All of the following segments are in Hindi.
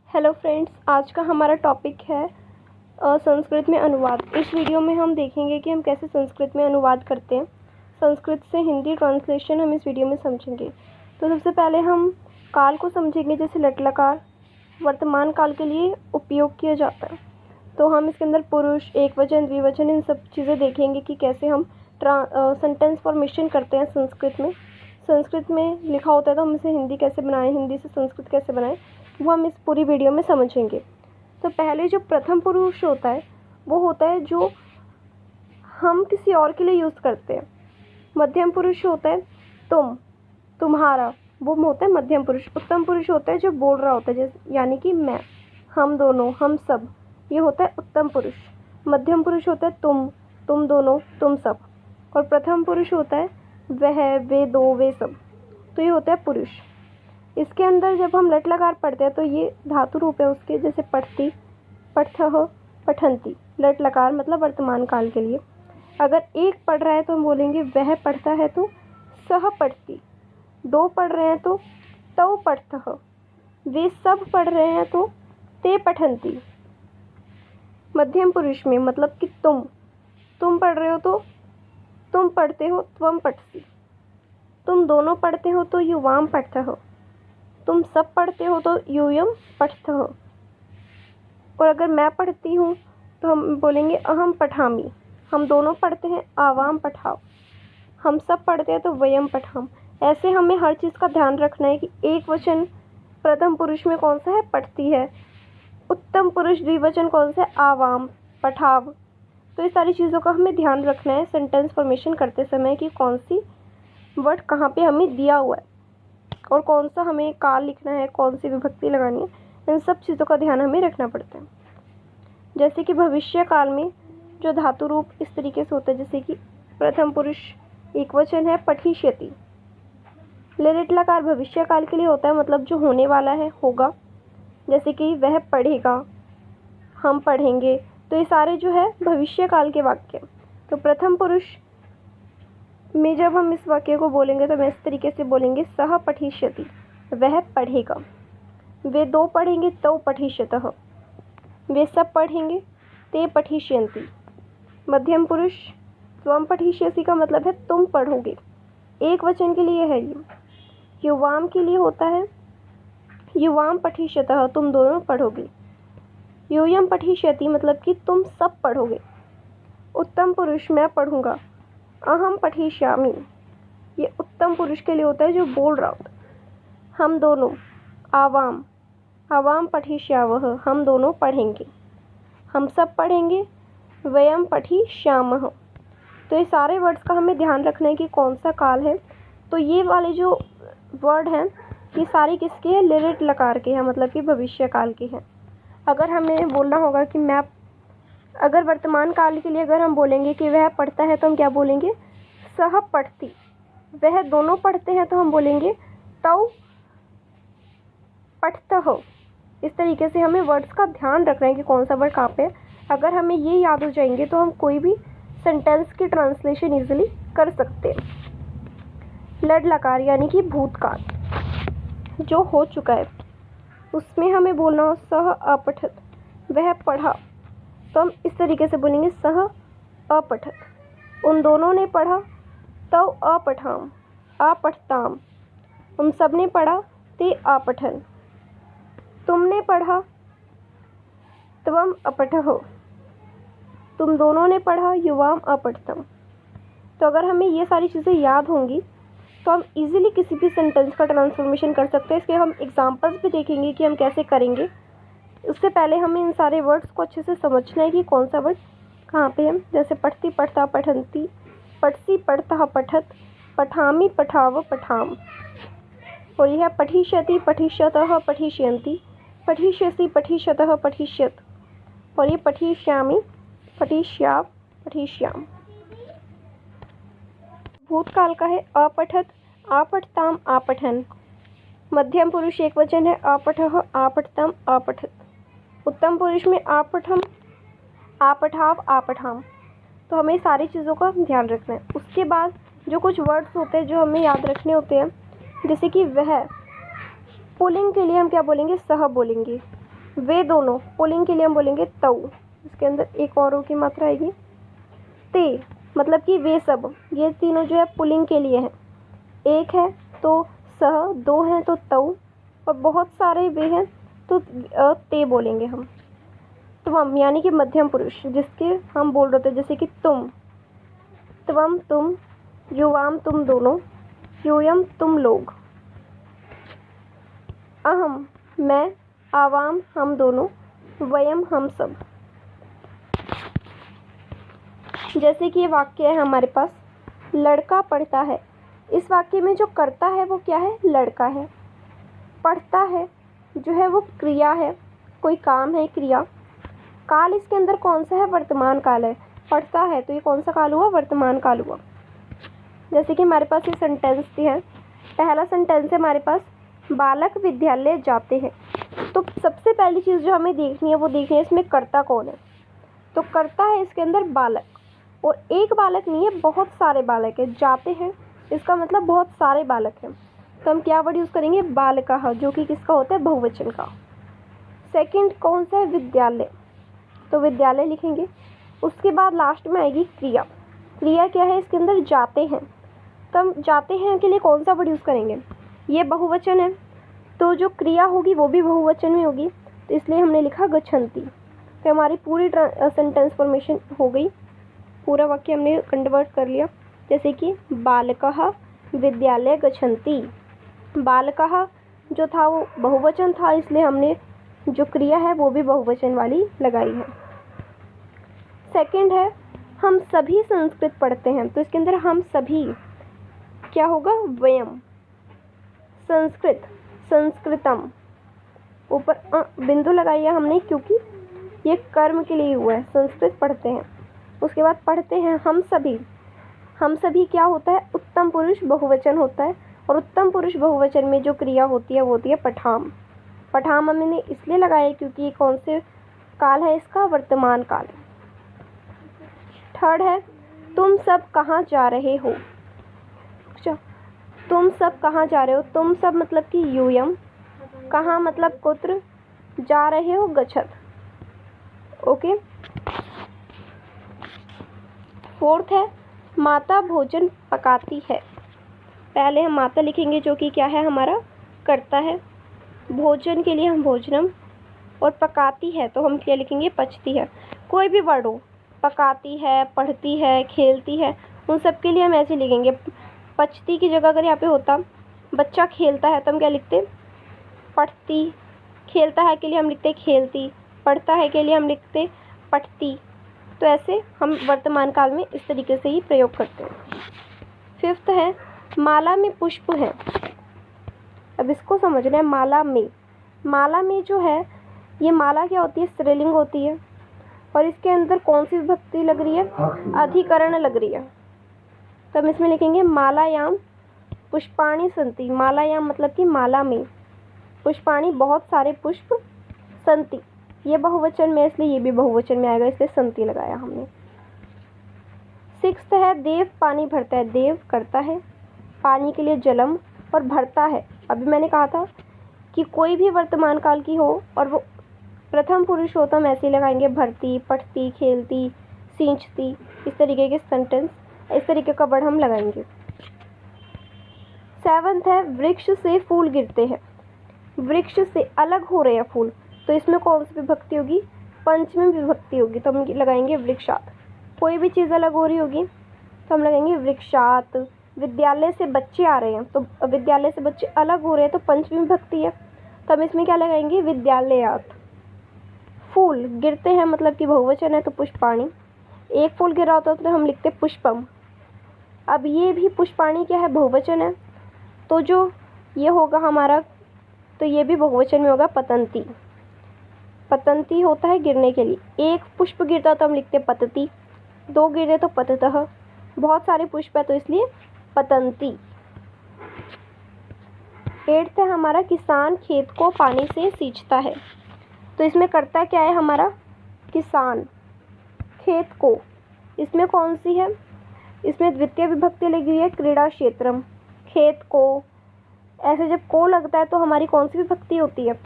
हेलो फ्रेंड्स, आज का हमारा टॉपिक है संस्कृत में अनुवाद। इस वीडियो में हम देखेंगे कि हम कैसे संस्कृत में अनुवाद करते हैं। संस्कृत से हिंदी ट्रांसलेशन हम इस वीडियो में समझेंगे। तो सबसे पहले हम काल को समझेंगे, जैसे लट लकार वर्तमान काल के लिए उपयोग किया जाता है। तो हम इसके अंदर पुरुष, एकवचन, द्विवचन, इन सब चीज़ें देखेंगे कि कैसे हम सेंटेंस फॉर्मेशन करते हैं संस्कृत में। संस्कृत में लिखा होता है तो हम इसे हिंदी कैसे बनाएं, हिंदी से संस्कृत कैसे बनाएं, वो हम इस पूरी वीडियो में समझेंगे। तो पहले जो प्रथम पुरुष होता है वो होता है जो हम किसी और के लिए यूज़ करते हैं। मध्यम पुरुष होता है तुम, तुम्हारा, वो होता है मध्यम पुरुष। उत्तम पुरुष होता है जो बोल रहा होता है, जैसे यानी कि मैं, हम दोनों, हम सब, ये होता है उत्तम पुरुष। मध्यम पुरुष होता है तुम दोनों, तुम सब। और प्रथम पुरुष होता है वह, वे दो, वे सब, तो ये होता है पुरुष। इसके अंदर जब हम लट लकार पढ़ते हैं तो ये धातु रूप है उसके, जैसे पढ़ती, पठः, पठन्ति। लट लकार मतलब वर्तमान काल के लिए। अगर एक पढ़ रहा है तो हम बोलेंगे वह पढ़ता है तो सह पढ़ती, दो पढ़ रहे हैं तो तौ पठतः, वे सब पढ़ रहे हैं तो ते पठन्ति। मध्यम पुरुष में मतलब कि तुम पढ़ रहे हो तो तुम पढ़ते हो त्वं पठसि, तुम दोनों पढ़ते हो तो युवाम पठतः, तुम सब पढ़ते हो तो यूयम पठतः। और अगर मैं पढ़ती हूँ तो हम बोलेंगे अहम पठामि, हम दोनों पढ़ते हैं आवाम पठाओ, हम सब पढ़ते हैं तो वयम पठाम। ऐसे हमें हर चीज़ का ध्यान रखना है कि एक वचन प्रथम पुरुष में कौन सा है, पढ़ती है। उत्तम पुरुष द्विवचन कौन सा है, आवाम, पठाव। तो इस सारी चीज़ों का हमें ध्यान रखना है सेंटेंस फॉर्मेशन करते समय कि कौन सी वर्ड कहाँ पे हमें दिया हुआ है और कौन सा हमें काल लिखना है, कौन सी विभक्ति लगानी है। इन सब चीज़ों का ध्यान हमें रखना पड़ता है। जैसे कि भविष्य काल में जो धातु रूप इस तरीके से होता है, जैसे कि प्रथम पुरुष एकवचन है पठिष्यति। ललित लकार भविष्य काल के लिए होता है, मतलब जो होने वाला है, होगा। जैसे कि वह पढ़ेगा, हम पढ़ेंगे, तो ये सारे जो है भविष्य काल के वाक्य। तो प्रथम पुरुष में जब हम इस वाक्य को बोलेंगे तो मैं इस तरीके से बोलेंगे, सह पठिष्यति, वह पढ़ेगा। वे दो पढ़ेंगे तौ पठिष्यतः, वे सब पढ़ेंगे ते पठिष्यन्ति। मध्यम पुरुष त्वं पठिष्यसि का मतलब है तुम पढ़ोगे, एक वचन के लिए है ये। युवाम के लिए होता है युवाम पठिष्यतः, तुम दोनों पढ़ोगे। यूयम पठिष्यति मतलब कि तुम सब पढ़ोगे। उत्तम पुरुष मैं पढ़ूंगा, अहम पठिष्यामि, ये उत्तम पुरुष के लिए होता है जो बोल रहा होता है। हम दोनों, आवाम, आवाम पठिष्यावः, हम दोनों पढ़ेंगे। हम सब पढ़ेंगे, वयम पठिष्यामः। तो ये सारे वर्ड्स का हमें ध्यान रखना है कि कौन सा काल है। तो ये वाले जो वर्ड हैं ये सारे किसके हैं, ललित लकार के हैं, मतलब कि भविष्य काल के हैं। अगर हमें बोलना होगा कि मैं, अगर वर्तमान काल के लिए अगर हम बोलेंगे कि वह पढ़ता है तो हम क्या बोलेंगे, सह पठति। वह दोनों पढ़ते हैं तो हम बोलेंगे तौ पठतः। इस तरीके से हमें वर्ड्स का ध्यान रखना है कि कौन सा वर्ड कहाँ पे है। अगर हमें ये याद हो जाएंगे तो हम कोई भी सेंटेंस की ट्रांसलेशन इजीली कर सकते हैं। लड लकार यानी कि भूतकाल जो हो चुका है उसमें हमें बोलना हो सह अपठत, वह पढ़ा, तो हम इस तरीके से बोलेंगे सह अपठत। उन दोनों ने पढ़ा तौ अपठाम, अपठताम। उन सब ने पढ़ा ते अपठन। तुमने पढ़ा त्वम अपठः, तुम दोनों ने पढ़ा युवाम अपठतम। तो अगर हमें ये सारी चीज़ें याद होंगी तो हम इजीली किसी भी सेंटेंस का ट्रांसफॉर्मेशन कर सकते हैं। इसके हम एग्जांपल्स भी देखेंगे कि हम कैसे करेंगे। उससे पहले हमें इन सारे वर्ड्स को अच्छे से समझना है कि कौन सा वर्ड कहाँ पे है। जैसे पढ़ती, पढ़ता, पठन्ति, पठसि, पठतः, पठत, पठामि, पठाव, पठाम। और यह पठिष्यति, पठिष्यतः, पठिष्यन्ति, पठिष्यसि, पठिष्यतः, पठिष्यत। और ये पठिष्यामि, पठिष्याव, पठिष्याम। भूतकाल का है अपठत, आपठताम, आपठन। मध्यम पुरुष एक वचन है आपठः, आपठतम, आपठत। उत्तम पुरुष में आपठम, आपठाव, आपठाम। तो हमें सारी चीज़ों का ध्यान रखना है। उसके बाद जो कुछ वर्ड्स होते हैं जो हमें याद रखने होते हैं, जैसे कि वह, पुल्लिंग के लिए हम क्या बोलेंगे, सह बोलेंगे। वे दोनों, पुल्लिंग के लिए हम बोलेंगे तौ, इसके अंदर एक और की मात्रा आएगी। ते मतलब कि वे सब, ये तीनों जो है पुल्लिंग के लिए हैं। एक है तो सह, दो हैं तो तौ, और बहुत सारे वे हैं तो ते बोलेंगे हम। त्वम यानी कि मध्यम पुरुष, जिसके हम बोल रहे थे, जैसे कि तुम, त्वम तुम, युवाम तुम दोनों, यूयम तुम लोग, अहम मैं, आवाम हम दोनों, वयम हम सब। जैसे कि ये वाक्य है हमारे पास, लड़का पढ़ता है। इस वाक्य में जो करता है वो क्या है? लड़का है। पढ़ता है जो है वो क्रिया है, कोई काम है, क्रिया। काल इसके अंदर कौन सा है? वर्तमान काल है। पढ़ता है तो ये कौन सा काल हुआ? वर्तमान काल हुआ। जैसे कि हमारे पास ये सेंटेंस दिया है, पहला सेंटेंस है हमारे पास, बालक विद्यालय जाते हैं। तो सबसे पहली चीज़ जो हमें देखनी है वो देखनी है इसमें कर्ता कौन है। तो कर्ता है इसके अंदर बालक, और एक बालक नहीं है, बहुत सारे बालक है। जाते हैं इसका मतलब बहुत सारे बालक हैं, तो हम क्या वर्ड यूज़ करेंगे? बालकः, जो कि किसका होता है? बहुवचन का। सेकंड कौन सा है? विद्यालय, तो विद्यालय लिखेंगे। उसके बाद लास्ट में आएगी क्रिया। क्रिया क्या है? इसके अंदर जाते हैं, तो हम जाते हैं के लिए कौन सा वर्ड यूज़ करेंगे? ये बहुवचन है, तो जो क्रिया होगी वो भी बहुवचन में होगी, तो इसलिए हमने लिखा गच्छन्ति। तो हमारी पूरी सेंटेंस फॉर्मेशन हो गई, पूरा वाक्य हमने कन्वर्ट कर लिया। जैसे कि बालकः विद्यालय गच्छन्ति। बालकः जो था वो बहुवचन था, इसलिए हमने जो क्रिया है वो भी बहुवचन वाली लगाई है। सेकंड है, हम सभी संस्कृत पढ़ते हैं। तो इसके अंदर हम सभी क्या होगा? वयम। संस्कृत, संस्कृतम, ऊपर बिंदु लगाया हमने क्योंकि ये कर्म के लिए हुआ है। संस्कृत पढ़ते हैं। उसके बाद पढ़ते हैं हम सभी। हम सभी क्या होता है? उत्तम पुरुष बहुवचन होता है, और उत्तम पुरुष बहुवचन में जो क्रिया होती है वो होती है पठाम। पठाम हमने इसलिए लगाया क्योंकि ये कौन से काल है? इसका वर्तमान काल। थर्ड है, तुम सब कहाँ जा रहे हो? तुम सब कहाँ जा रहे हो? तुम सब मतलब कि यूयम, कहाँ मतलब कुत्र, जा रहे हो गच्छत। ओके। फोर्थ है, माता भोजन पकाती है। पहले हम माता लिखेंगे जो कि क्या है? हमारा करता है। भोजन के लिए हम भोजनम, और पकाती है तो हम क्या लिखेंगे? पचती है। कोई भी वर्ड हो, पकाती है, पढ़ती है, खेलती है, उन सब के लिए हम ऐसे लिखेंगे। पचती की जगह अगर यहाँ पे होता बच्चा खेलता है तो हम क्या लिखते? पढ़ती। खेलता है के लिए हम लिखते खेलती। पढ़ता है के लिए हम लिखते पढ़ती। तो ऐसे हम वर्तमान काल में इस तरीके से ही प्रयोग करते हैं। फिफ्थ है, माला में पुष्प है। अब इसको समझना है। माला में जो है, ये माला क्या होती है? स्त्रीलिंग होती है, और इसके अंदर कौन सी विभक्ति लग रही है? अधिकरण लग रही है। तो हम इसमें लिखेंगे मालायाम पुष्पाणि सन्ति। मालायाम मतलब कि माला में, पुष्पाणि बहुत सारे पुष्प, सन्ति ये बहुवचन में, इसलिए ये भी बहुवचन में आएगा, इसलिए सन्ति लगाया हमने। सिक्स्थ है, देव पानी भरता है। देव करता है, पानी के लिए जलम, और भरता है। अभी मैंने कहा था कि कोई भी वर्तमान काल की हो और वो प्रथम पुरुष हो तो हम ऐसे ही लगाएंगे, भरती, पढ़ती, खेलती, सींचती। इस तरीके के सेंटेंस, इस तरीके का वर्ड हम लगाएंगे। सेवंथ है, वृक्ष से फूल गिरते हैं। वृक्ष से अलग हो रहे हैं फूल, तो इसमें कौन सी विभक्ति होगी? पंचमी विभक्ति होगी, तो हम लगाएंगे वृक्षात। कोई भी चीज़ अलग हो रही होगी तो हम लगाएंगे वृक्षात। विद्यालय से बच्चे आ रहे हैं, तो विद्यालय से बच्चे अलग हो रहे हैं तो पंचमी विभक्ति है, तो हम इसमें क्या लगाएंगे? विद्यालयात। फूल गिरते हैं मतलब कि बहुवचन है, तो पुष्पाणि। एक फूल गिरा होता तो हम लिखते पुष्पम। अब ये भी पुष्पाणि क्या है? बहुवचन है, तो जो ये होगा हमारा, तो ये भी बहुवचन में होगा पतंती। पतंती होता है गिरने के लिए। एक पुष्प गिरता तो हम लिखते पतती, दो गिरे तो पततः, बहुत सारे पुष्प है तो इसलिए पतंती। एट्थ है हमारा, किसान खेत को पानी से सींचता है। तो इसमें करता क्या है हमारा? किसान। खेत को, इसमें कौन सी है? इसमें द्वितीय विभक्ति लगी हुई है, क्रीड़ा क्षेत्रम। खेत को, ऐसे जब को लगता है तो हमारी कौन सी विभक्ति होती है?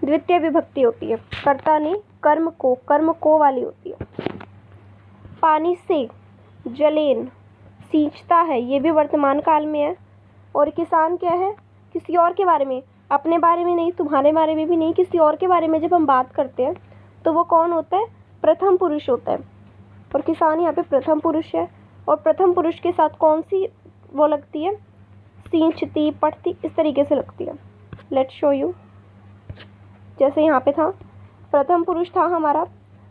द्वितीय विभक्ति होती है, कर्ता नहीं, कर्म को वाली होती है। पानी से, जलेन, सींचता है, ये भी वर्तमान काल में है। और किसान क्या है, किसी और के बारे में, अपने बारे में नहीं, तुम्हारे बारे में भी नहीं, किसी और के बारे में जब हम बात करते हैं तो वो कौन होता है, प्रथम पुरुष होता है। और किसान यहाँ पे प्रथम पुरुष है। और प्रथम पुरुष के साथ कौन सी वो लगती है, सींचती, पढ़ती, इस तरीके से लगती है। Let's show you. जैसे यहाँ पे था, प्रथम पुरुष था हमारा,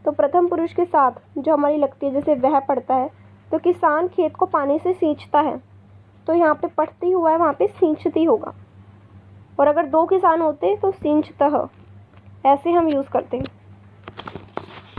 तो प्रथम पुरुष के साथ जो हमारी लगती है, जैसे वह पढ़ता है, तो किसान खेत को पानी से सींचता है, तो यहाँ पे पढ़ती हुआ है, वहाँ पे सींचती होगा। और अगर दो किसान होते तो सींचतः, ऐसे हम यूज़ करते हैं।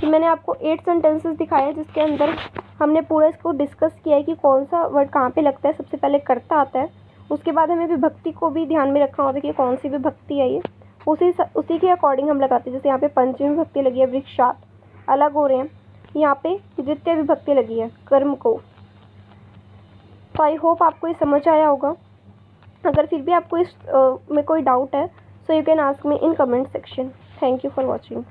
तो मैंने आपको 8 सेंटेंसेस दिखाए हैं जिसके अंदर हमने पूरा इसको डिस्कस किया है कि कौन सा वर्ड कहाँ पे लगता है। सबसे पहले कर्ता आता है, उसके बाद हमें विभक्ति को भी ध्यान में रखना होता है कि कौन सी विभक्ति है ये, उसी के अकॉर्डिंग हम लगाते हैं। जैसे यहाँ पे पंचमी विभक्ति लगी है, वृक्षात, अलग हो रहे हैं। यहाँ पे द्वितीय विभक्ति लगी है, कर्म को। तो आई होप आपको ये समझ आया होगा। अगर फिर भी आपको इस में कोई डाउट है, so you can ask me in comment section. Thank you for watching.